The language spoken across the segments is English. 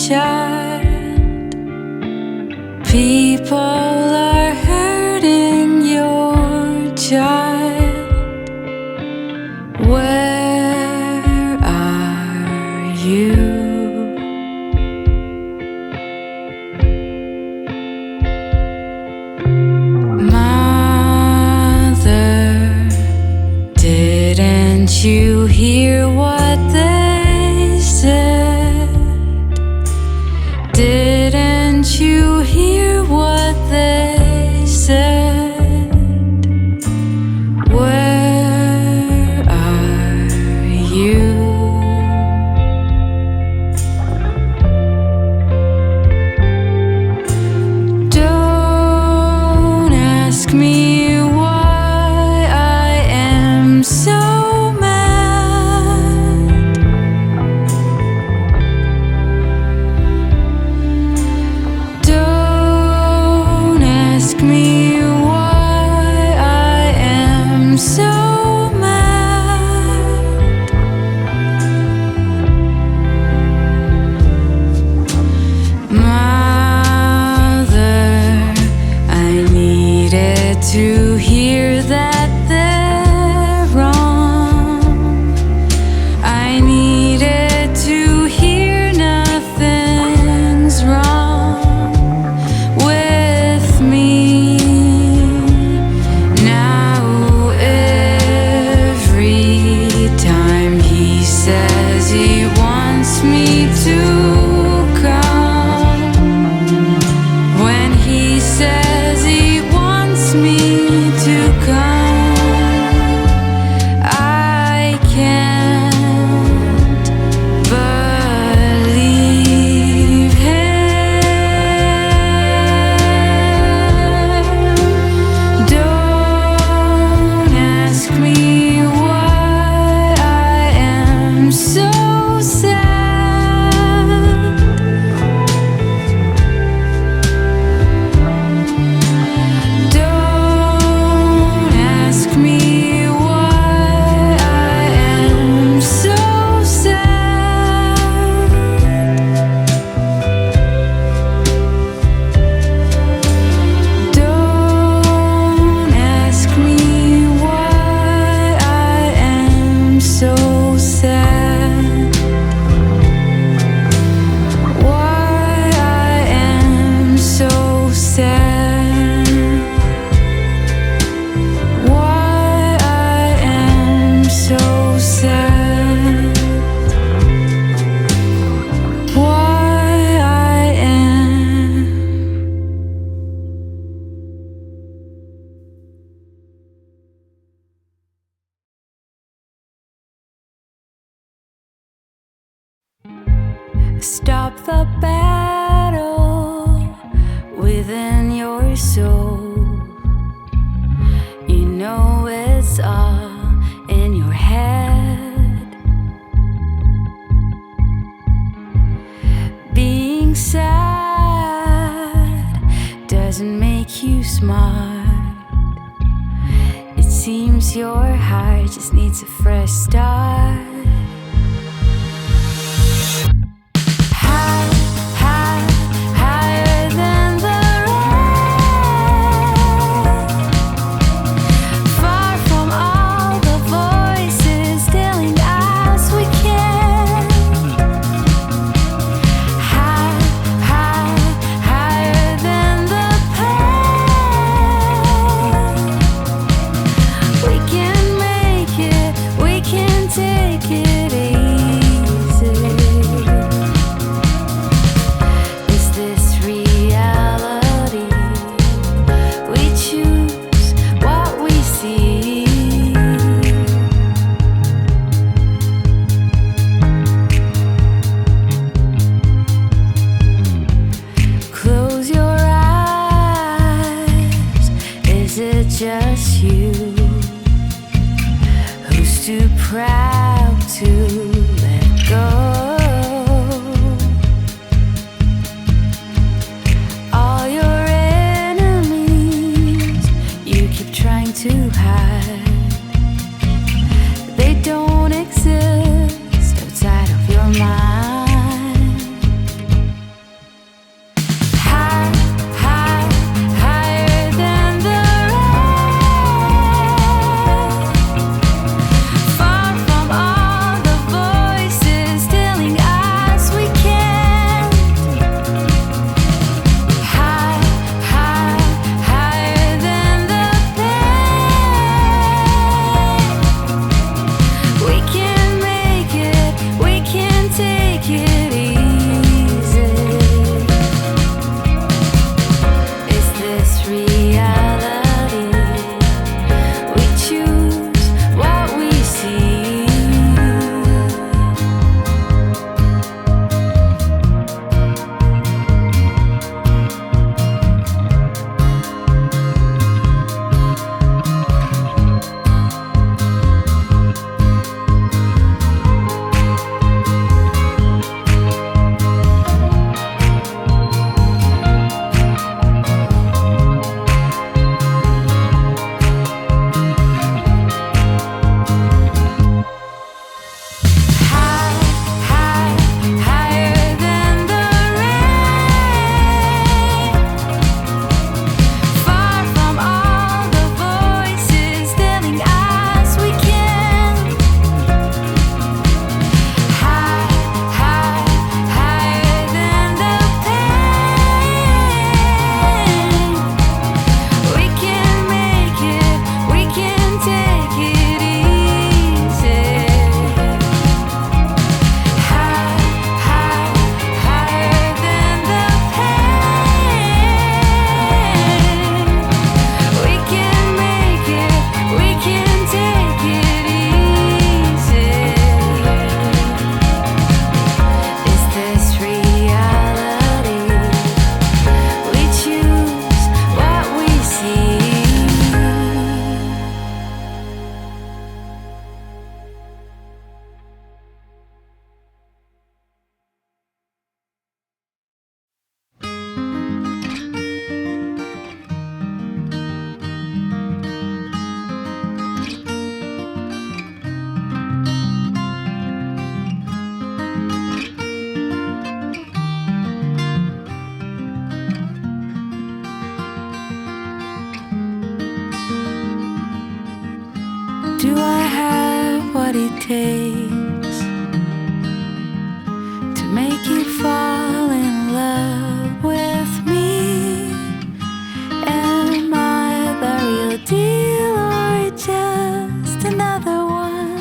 child. People are hurting your child. Where are you? Mother, didn't you hear what they said? Didn't you hear what they said? Where are you? Don't ask me why I am so mad. Don't ask me why I am so mad. Mother, I needed to hear that they're wrong. I needed to hear nothing's wrong with me. Now every time he says he wants me to come, when he says he wants me to come, I can't believe him. Don't ask me why I am so sad. Don't ask me why I am so sad. Don't ask me why I am so sad. Why I am so sad. Why I am so sad. Why I am. Stop the battle within your soul. You know it's all in your head. Being sad doesn't make you smart. It seems your heart just needs a fresh start. High, high, higher than the rest. Far from all the voices telling us we can't. High, high, higher than the pain. We can make it, we can take it takes to make you fall in love with me. Am I the real deal or just another one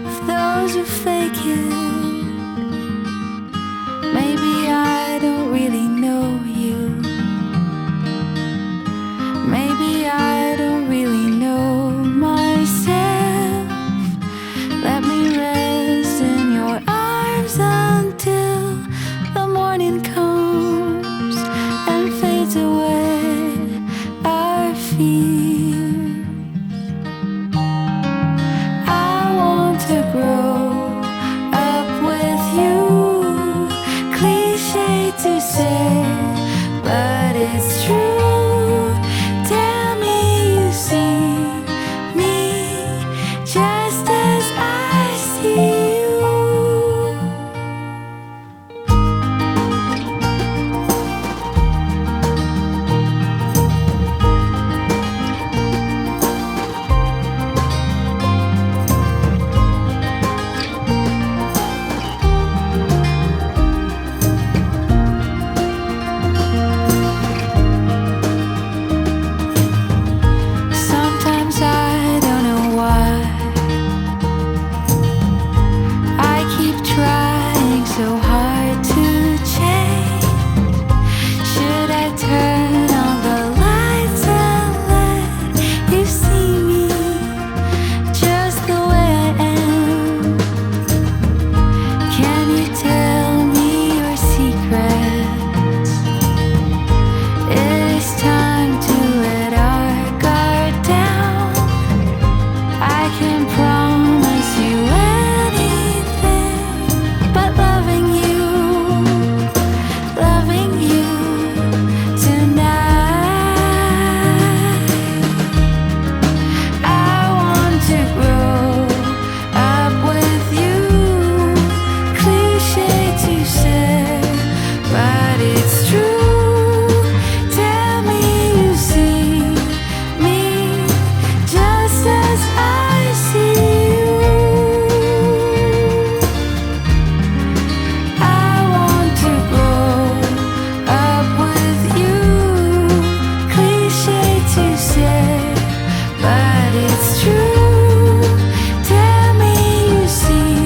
of those who fake it? Maybe I don't really know you. Maybe I don't really know myself. Let me rest in your arms until the morning comes and fades away our fears. I want to grow up with you. Cliche to say, but it's true. Tell me you see me just as I see you. Sometimes I don't know why I keep trying so hard to change. Should I turn on the lights and let you see me just the way I am? Can you tell me your secrets? It is time to let our guard down. I can promise you anything but loving you tonight. I want to grow up with you. Cliche to say, but it's true. Tell me you see me just as I see you. I want to grow up with you. Cliche to say, but it's true. Tell me you see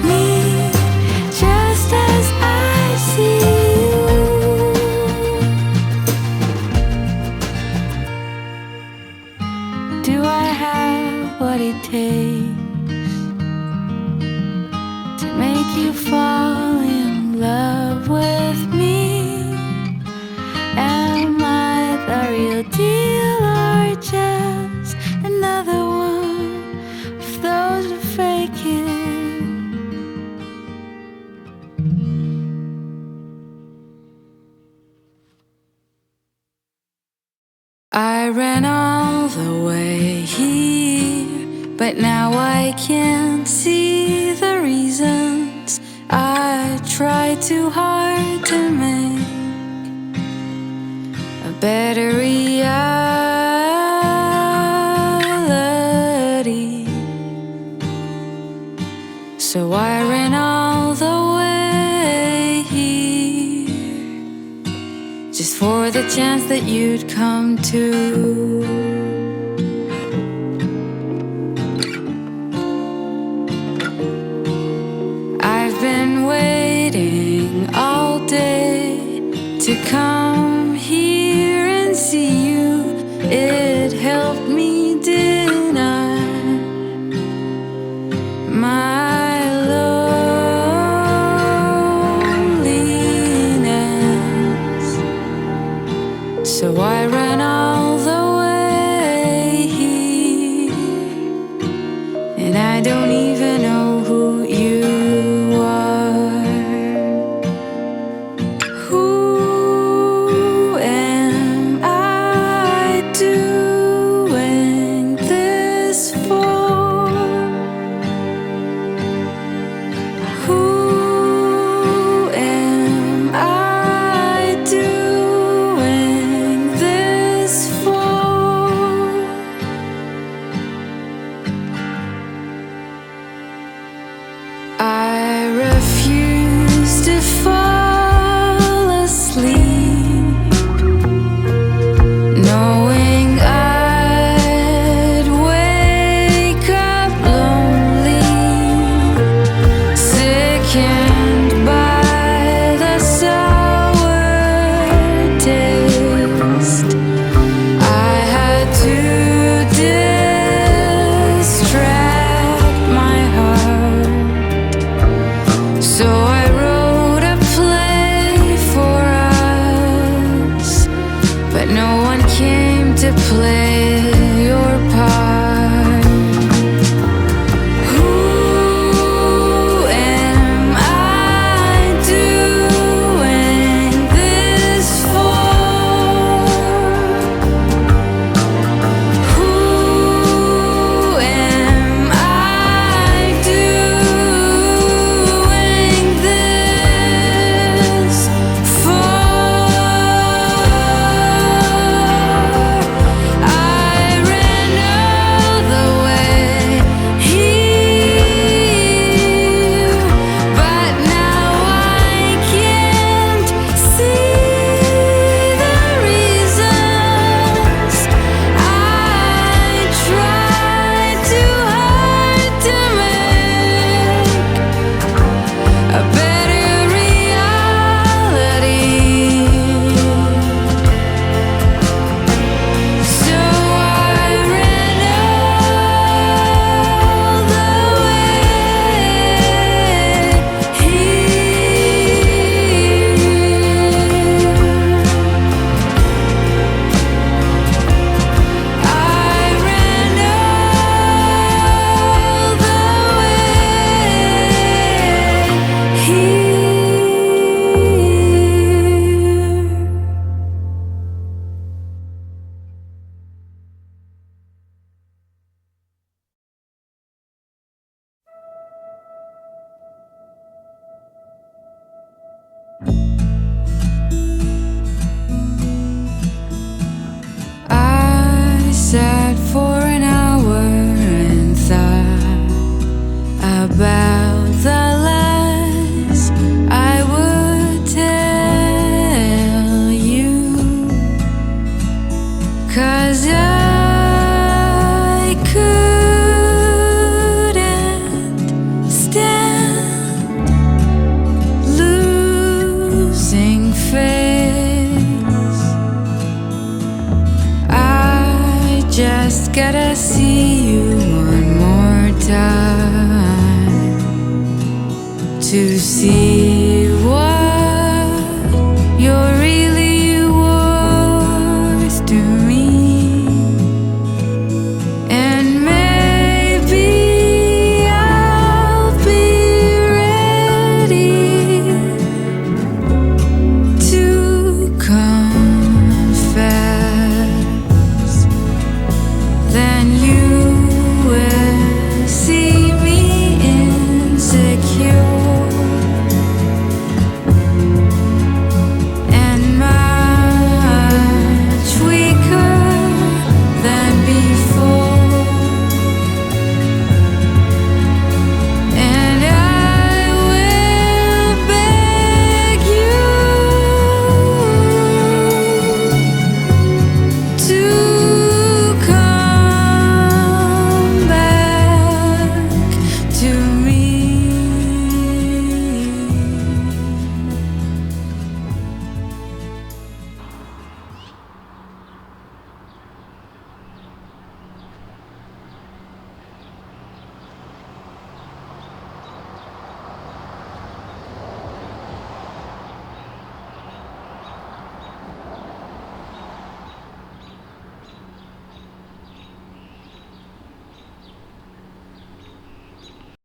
me just as I see you. Do I have what it takes to make you fall in love with me? Am I the real deal or just another one of those who fake it? I ran all the way here, but now I can't see the reasons I tried too hard to make a better reality. So I ran all the way here, just for the chance that you'd come to. I've been waiting all day to come here and see you. It helped me deny my loneliness. So I ran all the way here, and I don't even know who you are. Who am I to to play your part. Who am I doing this for? Who am I doing this for? I ran all the way here, but now I can't see the reasons. I tried too hard to make a better reality. So I ran all the way here. I ran all the way I sat for an hour and thought about the lies I would tell you, 'cause I couldn't stand losing face. I just gotta see you one more time to see